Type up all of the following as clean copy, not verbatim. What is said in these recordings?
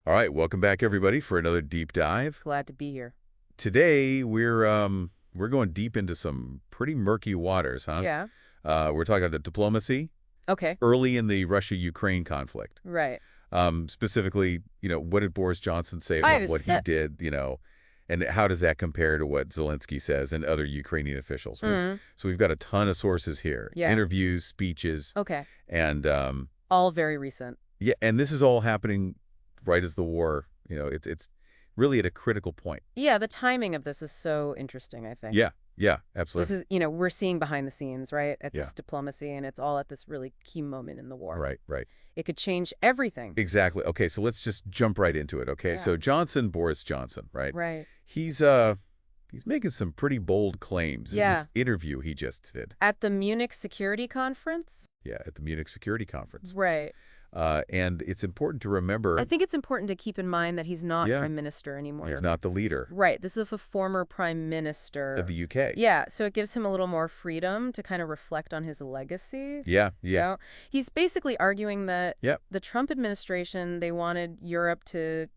All right, welcome back, everybody, for another deep dive. Glad to be here. Today, we're going deep into some pretty murky waters, huh? Yeah. We're talking about the diplomacy Okay. early in the Russia-Ukraine conflict. Right. Specifically, what did Boris Johnson say I about was what he did, and how does that compare to what Zelensky says and other Ukrainian officials? So we've got a ton of sources here. Yeah. Interviews, speeches. Okay. And all very recent. yeah, and this is all happening right as the war, it's really at a critical point. Yeah, the timing of this is so interesting, I think. Yeah, absolutely. This is, we're seeing behind the scenes, right, at this diplomacy, and it's all at this really key moment in the war. Right. It could change everything. Exactly. Okay, so let's just jump right into it, okay? Yeah. So Boris Johnson, right? Right. He's making some pretty bold claims in this interview he just did. At the Munich Security Conference? Yeah, at the Munich Security Conference. Right. And it's important to remember... I think it's important to keep in mind that he's not prime minister anymore. He's not the leader. Right. This is a former prime minister. Of the UK. Yeah, so it gives him a little more freedom to kind of reflect on his legacy. Yeah. He's basically arguing that the Trump administration, they wanted Europe to,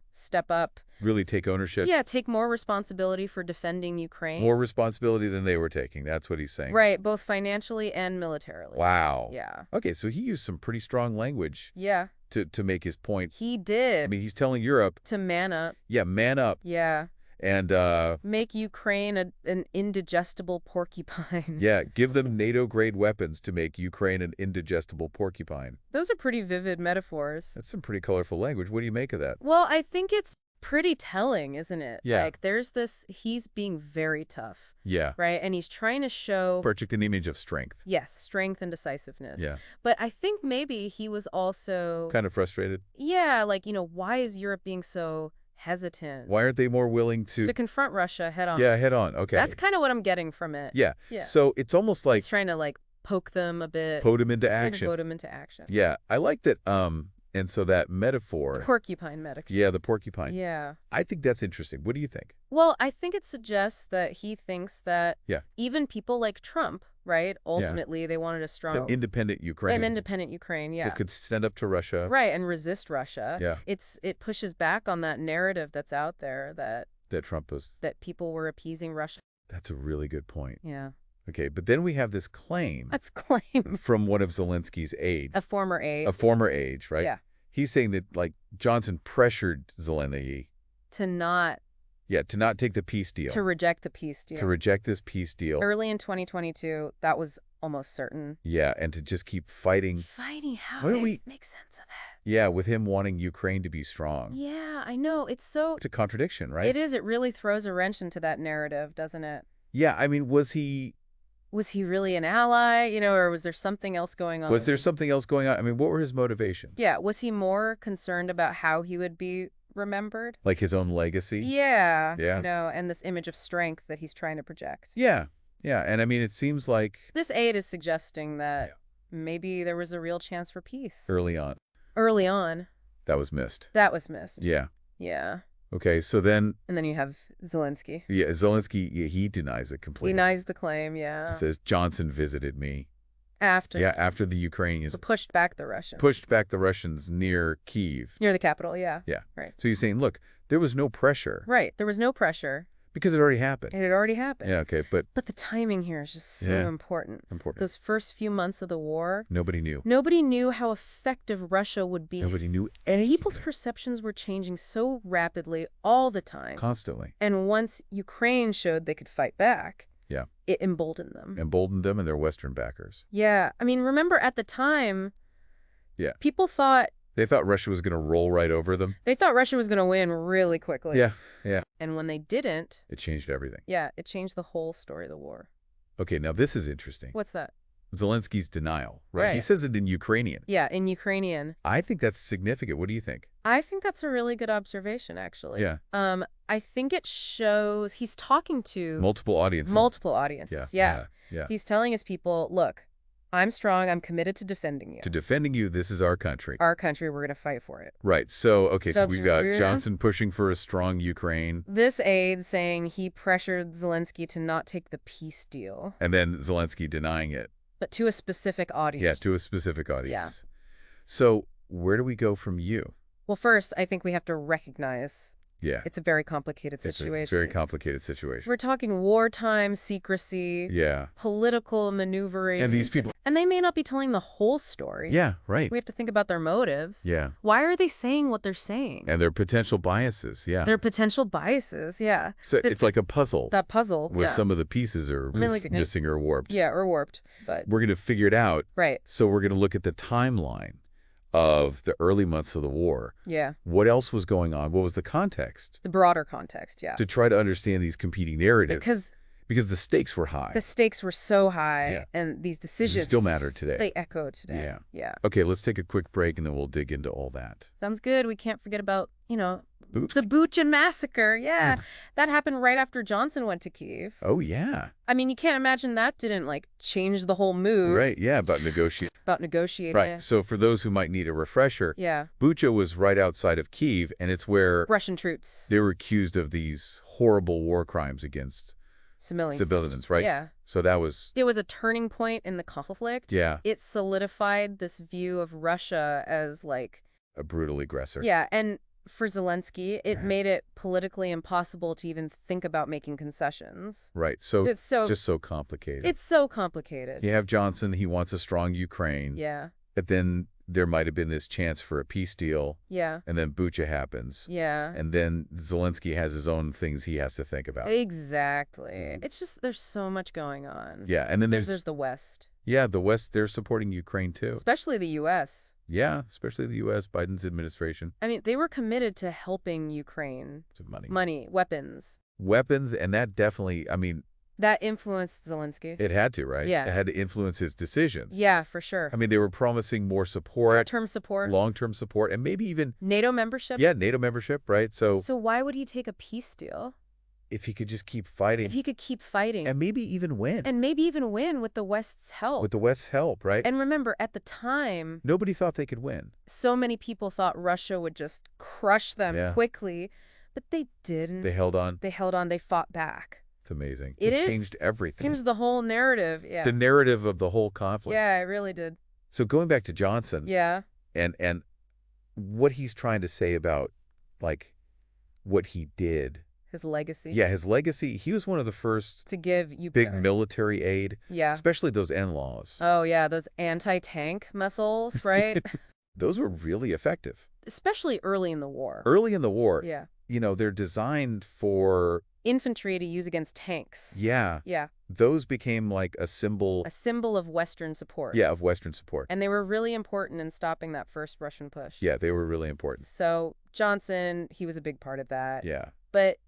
step up. Really take ownership. Yeah, take more responsibility for defending Ukraine. More responsibility than they were taking. That's what he's saying. Right, both financially and militarily. Wow. Yeah. Okay, so he used some pretty strong language. Yeah. To make his point. He did. I mean, he's telling Europe... to man up. Yeah, man up. Yeah. And... make Ukraine an indigestible porcupine. Yeah, give them NATO-grade weapons to make Ukraine an indigestible porcupine. Those are pretty vivid metaphors. That's some pretty colorful language. What do you make of that? Well, I think it's pretty telling, isn't it? Yeah. Like, there's this, he's being very tough. Yeah. Right? And he's trying to show... project an image of strength. Yes, strength and decisiveness. Yeah. But I think maybe he was also... kind of frustrated? Yeah, like, why is Europe being so hesitant? Why aren't they more willing to... to confront Russia head on? Yeah, head on. Okay. That's kind of what I'm getting from it. Yeah. So it's almost like... he's trying to, like, poke them a bit. Put them into action. Put them into action. Yeah. I like that, and so that metaphor... The porcupine metaphor. Yeah, the porcupine. Yeah. I think that's interesting. What do you think? Well, I think it suggests that he thinks that Yeah. even people like Trump, right, ultimately they wanted a strong... An independent Ukraine. An independent Ukraine, yeah. That could stand up to Russia. Right, and resist Russia. Yeah. It pushes back on that narrative that's out there that Trump was... that people were appeasing Russia. That's a really good point. Yeah. Okay, but then we have this claim... a claim. from one of Zelensky's aides. A former aide. A former aide, right? Yeah. He's saying that, like, Johnson pressured Zelensky... to not take the peace deal. to reject the peace deal. To reject this peace deal. Early in 2022, that was almost certain. Yeah, and to just keep fighting. Fighting? How Why do don't we we... make sense of that? Yeah, with him wanting Ukraine to be strong. Yeah, I know. It's so... It's a contradiction, right? It is. It really throws a wrench into that narrative, doesn't it? Yeah, I mean, was he really an ally, or was there something else going on? Was there something else going on? I mean, what were his motivations? Yeah, was he more concerned about how he would be remembered? Like his own legacy? Yeah. Yeah. And this image of strength that he's trying to project. Yeah. And I mean, it seems like... this aide is suggesting that maybe there was a real chance for peace. Early on. Early on. That was missed. That was missed. Yeah. Yeah. Okay, so then... and then you have Zelensky. Yeah, Zelensky, he denies it completely. He denies the claim, yeah. He says, Johnson visited me. After. Yeah, after the Ukrainians... pushed back the Russians. Pushed back the Russians near Kyiv. Near the capital, yeah. Yeah. Right. So he's saying, look, there was no pressure. Right, there was no pressure. Because it already happened. It had already happened. Yeah, okay, but... but the timing here is just so important. Those first few months of the war... nobody knew. Nobody knew how effective Russia would be. Nobody knew anything. People's perceptions were changing so rapidly all the time. Constantly. And once Ukraine showed they could fight back... yeah. It emboldened them. Emboldened them and their Western backers. Yeah. I mean, remember at the time... yeah. people thought... they thought Russia was going to roll right over them. They thought Russia was going to win really quickly. Yeah. And when they didn't... it changed everything. Yeah, it changed the whole story of the war. Okay, now this is interesting. What's that? Zelensky's denial, right? Right. He says it in Ukrainian. Yeah, in Ukrainian. I think that's significant. What do you think? I think that's a really good observation, actually. Yeah. I think it shows he's talking to... multiple audiences. multiple audiences, Yeah. He's telling his people, look, I'm strong. I'm committed to defending you. To defending you, this is our country. Our country, we're going to fight for it. Right. So, okay, so it's we've got weird. Johnson pushing for a strong Ukraine. This aide saying he pressured Zelensky to not take the peace deal. And then Zelensky denying it. But to a specific audience. Yeah, to a specific audience. So where do we go from you? Well, first, I think we have to recognize Yeah. it's a very complicated It's situation. a very complicated situation. We're talking wartime secrecy, Yeah. political maneuvering. And these people... And they may not be telling the whole story. Yeah, right. We have to think about their motives. Yeah. Why are they saying what they're saying? And their potential biases, yeah. Their potential biases, yeah. So it's like a puzzle. That puzzle, where yeah. some of the pieces are missing or warped. Yeah, or warped. But we're going to figure it out. Right. So we're going to look at the timeline of the early months of the war. Yeah. What else was going on? What was the context? The broader context, yeah. To try to understand these competing narratives. Because the stakes were high. The stakes were so high, yeah. and these decisions... They still matter today. They echo today. Yeah. Yeah. Okay, let's take a quick break, and then we'll dig into all that. Sounds good. We can't forget about, the Bucha massacre. Yeah. That happened right after Johnson went to Kyiv. Oh, yeah. I mean, you can't imagine that didn't, change the whole mood. Right, yeah, about negotiating. Right, so for those who might need a refresher, yeah. Bucha was right outside of Kyiv, and it's where... Russian troops. They were accused of these horrible war crimes against... Civilians, right? Yeah. So that was... It was a turning point in the conflict. Yeah. It solidified this view of Russia as, a brutal aggressor. Yeah, and for Zelensky, it made it politically impossible to even think about making concessions. Right, so it's just so complicated. It's so complicated. You have Johnson, he wants a strong Ukraine. Yeah. But then there might have been this chance for a peace deal. Yeah. And then Bucha happens. Yeah. And then Zelensky has his own things he has to think about. Exactly. It's just, there's so much going on. Yeah, and then there's the West. Yeah, the West, they're supporting Ukraine too. Especially the U.S. Yeah, especially the U.S., Biden's administration. I mean, they were committed to helping Ukraine. To money. Money, weapons. Weapons, and that definitely, that influenced Zelensky. It had to, right? Yeah. It had to influence his decisions. Yeah, for sure. I mean, they were promising more support. Long-term support. Long-term support, and maybe even... NATO membership? Yeah, NATO membership, right? So why would he take a peace deal? If he could just keep fighting. If he could keep fighting. And maybe even win. And maybe even win with the West's help. With the West's help, right? And remember, at the time... Nobody thought they could win. So many people thought Russia would just crush them quickly, but they didn't. They held on. They fought back. It's amazing. It changed everything. Changed the whole narrative, yeah. The narrative of the whole conflict. Yeah, it really did. So going back to Johnson. Yeah. And what he's trying to say about, what he did. His legacy. Yeah, his legacy. He was one of the first to give big military aid. Yeah. Especially those NLAWs. Oh, yeah, those anti-tank missiles, right? Those were really effective. Especially early in the war. Early in the war. Yeah. They're designed for... infantry to use against tanks. Yeah. Yeah. Those became a symbol... A symbol of Western support. Yeah, of Western support. And they were really important in stopping that first Russian push. Yeah, they were really important. So Johnson, he was a big part of that. Yeah. But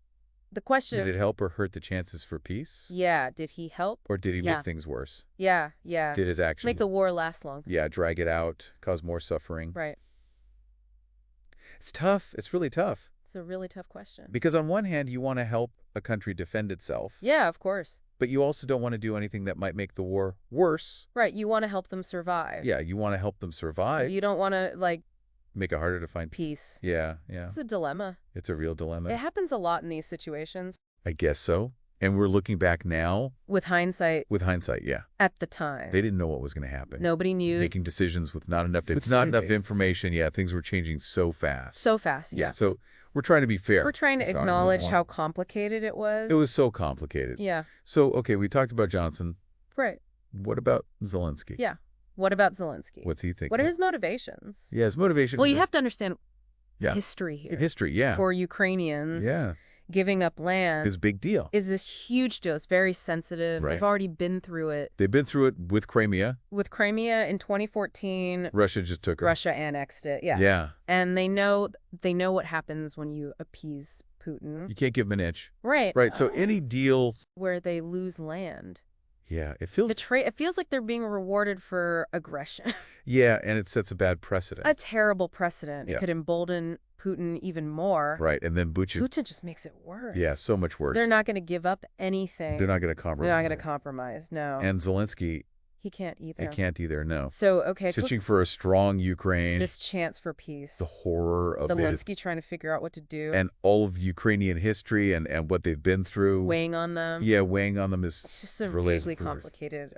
the question... Did it help or hurt the chances for peace? Yeah. Did he help? Or did he make things worse? Yeah, yeah. Did his action... make the war last longer? Yeah, drag it out, cause more suffering. Right. It's tough. It's really tough. It's a really tough question. Because on one hand, you want to help a country defend itself. Yeah, of course. But you also don't want to do anything that might make the war worse. Right. You want to help them survive. Yeah, you want to help them survive. You don't want to, make it harder to find peace. Yeah, yeah. It's a dilemma. It's a real dilemma. It happens a lot in these situations. I guess so. And we're looking back now. With hindsight. With hindsight, yeah. At the time. They didn't know what was going to happen. Nobody knew. Making decisions with not enough information. Yeah, things were changing so fast. So fast, yes. Yeah, so we're trying to be fair. We're trying to acknowledge how complicated it was. It was so complicated. Yeah. So, okay, we talked about Johnson. Right. What about Zelensky? Yeah. What about Zelensky? What's he thinking? What are his motivations? Yeah, his motivation. Well, you have to understand history here. History, yeah. For Ukrainians. Yeah. Giving up land is a big deal. Is this huge deal. It's very sensitive. Right. They've already been through it. They've been through it with Crimea. With Crimea in 2014. Russia just took her. Russia annexed it. Yeah. Yeah. And they know what happens when you appease Putin. You can't give them an inch. Right. Right. So any deal where they lose land. Yeah, it feels... It feels like they're being rewarded for aggression. Yeah, and it sets a bad precedent. A terrible precedent. Yeah. It could embolden Putin even more. Right, and then Putin just makes it worse. Yeah, so much worse. They're not going to give up anything. They're not going to compromise. They're not going to compromise, no. And Zelensky... He can't either. He can't either, no. So, okay. Searching for a strong Ukraine. This chance for peace. The horror of it. Zelensky trying to figure out what to do. And all of Ukrainian history and what they've been through. Weighing on them. Yeah, weighing on them is it's just a really complicated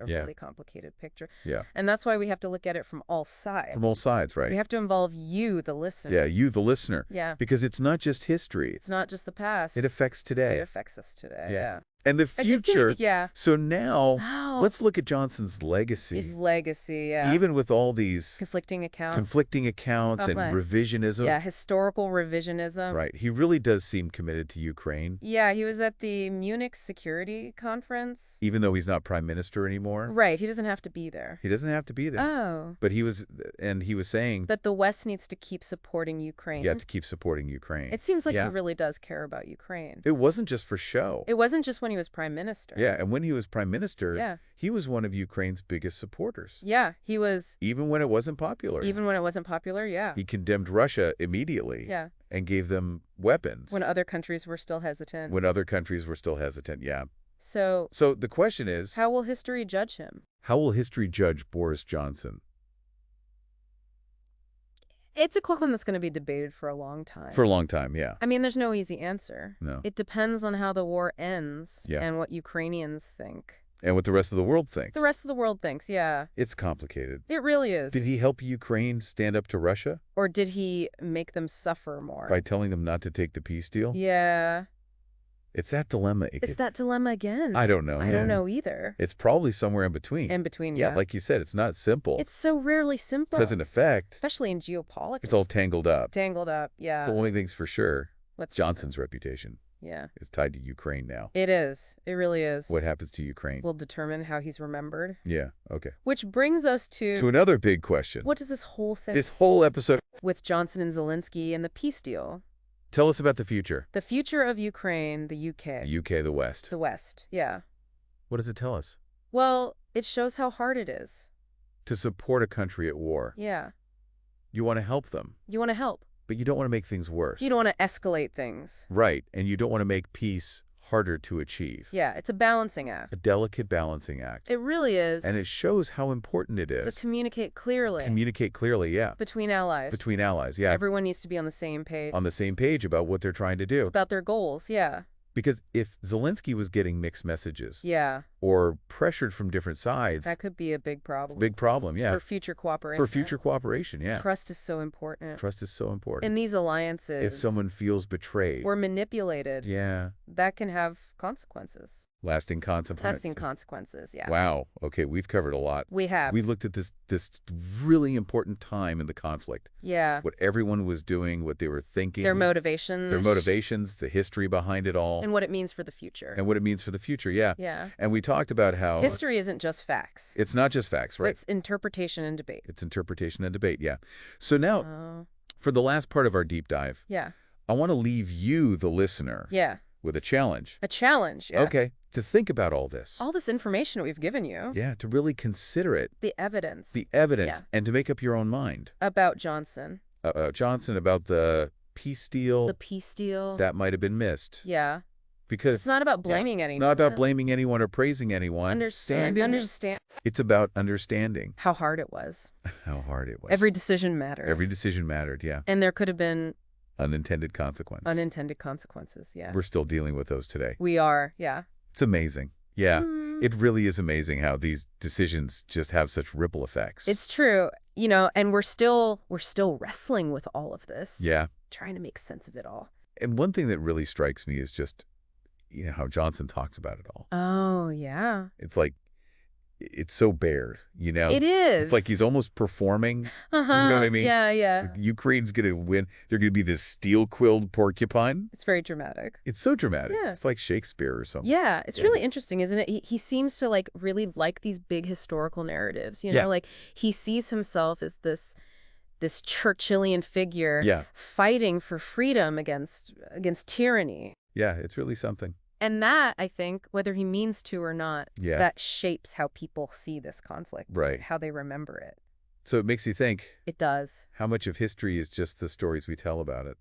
picture. Yeah. And that's why we have to look at it from all sides. From all sides, right. We have to involve you, the listener. Yeah, you, the listener. Yeah. Because it's not just history. It's not just the past. It affects today. It affects us today, yeah. And the future. Yeah. So now, let's look at Johnson's legacy. His legacy, yeah. Even with all these conflicting accounts and revisionism. Yeah, historical revisionism. Right. He really does seem committed to Ukraine. Yeah, he was at the Munich Security Conference. Even though he's not prime minister anymore. Right. He doesn't have to be there. He doesn't have to be there. Oh. But he was saying that the West needs to keep supporting Ukraine. Yeah, to keep supporting Ukraine. It seems like he really does care about Ukraine. It wasn't just for show. It wasn't just when he was prime minister. Yeah, and when he was prime minister, he was one of Ukraine's biggest supporters. Yeah, he was. Even when it wasn't popular. Yeah. He condemned Russia immediately. Yeah. And gave them weapons. When other countries were still hesitant. Yeah. So the question is, how will history judge him? How will history judge Boris Johnson? It's a question that's going to be debated for a long time. For a long time, yeah. I mean, there's no easy answer. No. It depends on how the war ends and what Ukrainians think. And what the rest of the world thinks. The rest of the world thinks, yeah. It's complicated. It really is. Did he help Ukraine stand up to Russia? Or did he make them suffer more? By telling them not to take the peace deal? Yeah. It's that dilemma. It's that dilemma again. I don't know. I don't know either. It's probably somewhere in between. Yeah. Like you said, it's not simple. It's so rarely simple. Because in effect, especially in geopolitics, it's all tangled up. Yeah. The only thing's for sure, Johnson's reputation. Yeah. Is tied to Ukraine now. It is. It really is. What happens to Ukraine will determine how he's remembered. Yeah, okay. Which brings us to another big question. What does this whole episode with Johnson and Zelensky and the peace deal? Tell us about the future. The future of Ukraine, the UK. The UK, the West. The West, yeah. What does it tell us? Well, it shows how hard it is. To support a country at war. Yeah. You want to help them. You want to help. But you don't want to make things worse. You don't want to escalate things. Right, and you don't want to make peace harder to achieve. Yeah, it's a balancing act. A delicate balancing act. It really is. And it shows how important it is. To communicate clearly. Yeah. Between allies. Yeah. Everyone needs to be on the same page. On the same page about what they're trying to do. About their goals, yeah. Because if Zelensky was getting mixed messages. Yeah. Or pressured from different sides. That could be a big problem. Yeah. For future cooperation. Yeah. Trust is so important. In these alliances. If someone feels betrayed. Or manipulated. Yeah. That can have consequences. Lasting consequences, yeah. Wow. Okay, we've covered a lot. We have. We looked at this really important time in the conflict. Yeah. What everyone was doing, what they were thinking. Their motivations. The history behind it all. And what it means for the future. Yeah. Yeah. And we talked about how history isn't just facts. It's not just facts, right? It's interpretation and debate. Yeah. So now, for the last part of our deep dive, I want to leave you, the listener, with a challenge. Yeah. Okay. To think about all this. All this information we've given you. Yeah, to really consider it. The evidence. And to make up your own mind. About Johnson. About the peace deal. That might have been missed. Yeah. Because it's not about blaming anyone. Not about blaming anyone or praising anyone. Understand. It's about understanding. How hard it was. Every decision mattered. Yeah. And there could have been unintended consequences, yeah. We're still dealing with those today. We are, yeah. It's amazing. Yeah. It really is amazing how these decisions just have such ripple effects. It's true. And we're still wrestling with all of this. Yeah. Trying to make sense of it all. And one thing that really strikes me is just, how Johnson talks about it all. Oh, yeah. It's like, it's so bare, It is. It's like he's almost performing. You know what I mean? Yeah. Ukraine's going to win. They're going to be this steel-quilled porcupine. It's very dramatic. It's so dramatic. Yeah. It's like Shakespeare or something. Yeah. It's really interesting, isn't it? He seems to really like these big historical narratives, Like he sees himself as this Churchillian figure fighting for freedom against tyranny. Yeah, it's really something. And that, I think, whether he means to or not, yeah. that shapes how people see this conflict, right? How they remember it. So it makes you think. It does. How much of history is just the stories we tell about it?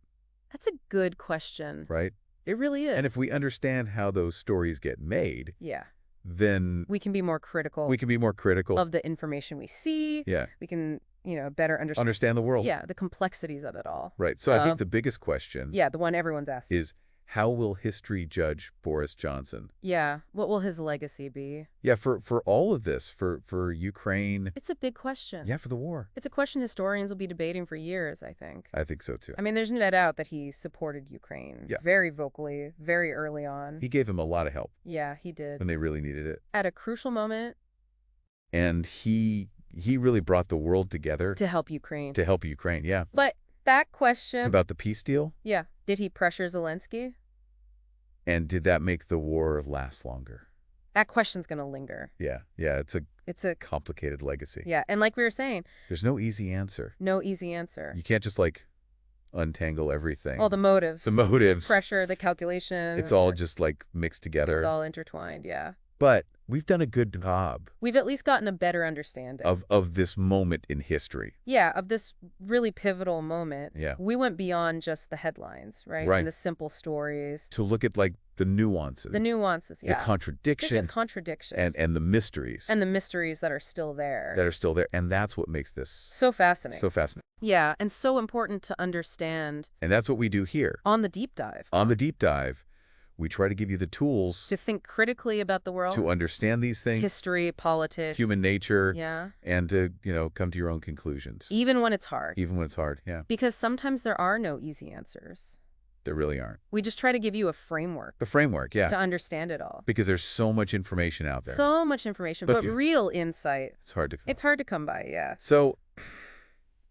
That's a good question. Right? It really is. And if we understand how those stories get made, yeah, then we can be more critical. We can be more critical of the information we see. Yeah. We can, better understand the world. Yeah, the complexities of it all. Right. So I think the biggest question the one everyone's asked is, how will history judge Boris Johnson? Yeah. What will his legacy be? Yeah, for all of this, for Ukraine. It's a big question. Yeah, for the war. It's a question historians will be debating for years, I think. I think so, too. I mean, there's no doubt that he supported Ukraine very vocally, very early on. He gave him a lot of help. Yeah, he did. When they really needed it. At a crucial moment. And he really brought the world together. To help Ukraine. To help Ukraine, yeah. But that question. About the peace deal? Yeah. Did he pressure Zelensky? And did that make the war last longer? That question's going to linger. Yeah. It's a complicated legacy. Yeah, and like we were saying. There's no easy answer. No easy answer. You can't just, untangle everything. All the motives. The motives. Pressure, the calculation. It's all just, mixed together. It's all intertwined, yeah. But we've done a good job. We've at least gotten a better understanding. Of this moment in history. Yeah, of this really pivotal moment. Yeah. We went beyond just the headlines, right? Right. And the simple stories. To look at, the nuances. The nuances, yeah. The contradictions. It's contradictions. And the mysteries. And the mysteries that are still there. And that's what makes this so fascinating. So fascinating. Yeah, and so important to understand. And that's what we do here. On the Deep Dive. On the Deep Dive. We try to give you the tools to think critically about the world, to understand these things, history, politics, human nature, yeah, and to, come to your own conclusions. Even when it's hard. Even when it's hard, yeah. Because sometimes there are no easy answers. There really aren't. We just try to give you a framework. A framework, yeah. To understand it all. Because there's so much information out there. So much information, but real insight. It's hard to come. It's hard to come by, yeah. So,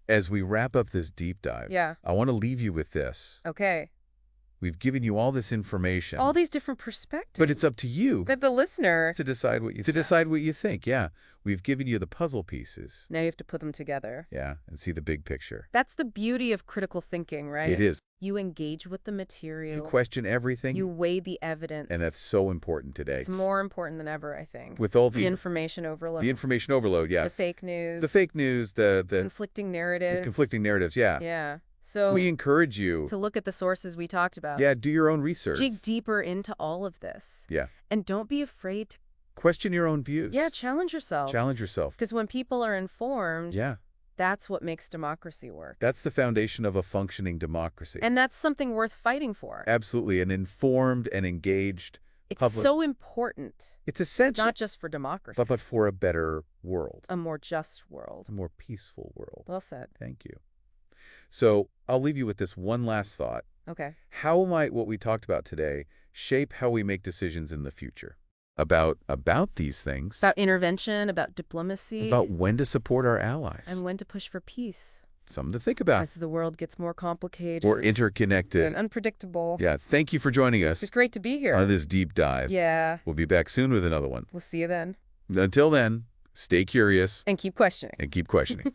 as we wrap up this deep dive, I want to leave you with this. Okay. We've given you all this information. All these different perspectives. But it's up to you. That the listener. To decide what you think. To decide what you think, yeah. We've given you the puzzle pieces. Now you have to put them together. Yeah, and see the big picture. That's the beauty of critical thinking, right? It is. You engage with the material. You question everything. You weigh the evidence. And that's so important today. It's more important than ever, I think. With all the information overload. The information overload, yeah. The fake news. The conflicting narratives. The conflicting narratives, yeah. Yeah. So we encourage you to look at the sources we talked about. Yeah, do your own research. Dig deeper into all of this. Yeah. And don't be afraid to question your own views. Yeah, challenge yourself. Challenge yourself. Because when people are informed, that's what makes democracy work. That's the foundation of a functioning democracy. And that's something worth fighting for. Absolutely. An informed and engaged It's so important. It's essential. Not just for democracy. But for a better world. A more just world. A more peaceful world. Well said. Thank you. So I'll leave you with this one last thought. Okay. How might what we talked about today shape how we make decisions in the future? About these things. About intervention, about diplomacy. About when to support our allies. And when to push for peace. Something to think about. As the world gets more complicated. More interconnected. And unpredictable. Yeah. Thank you for joining us. It's great to be here. On this deep dive. Yeah. We'll be back soon with another one. We'll see you then. Until then, stay curious. And keep questioning. And keep questioning.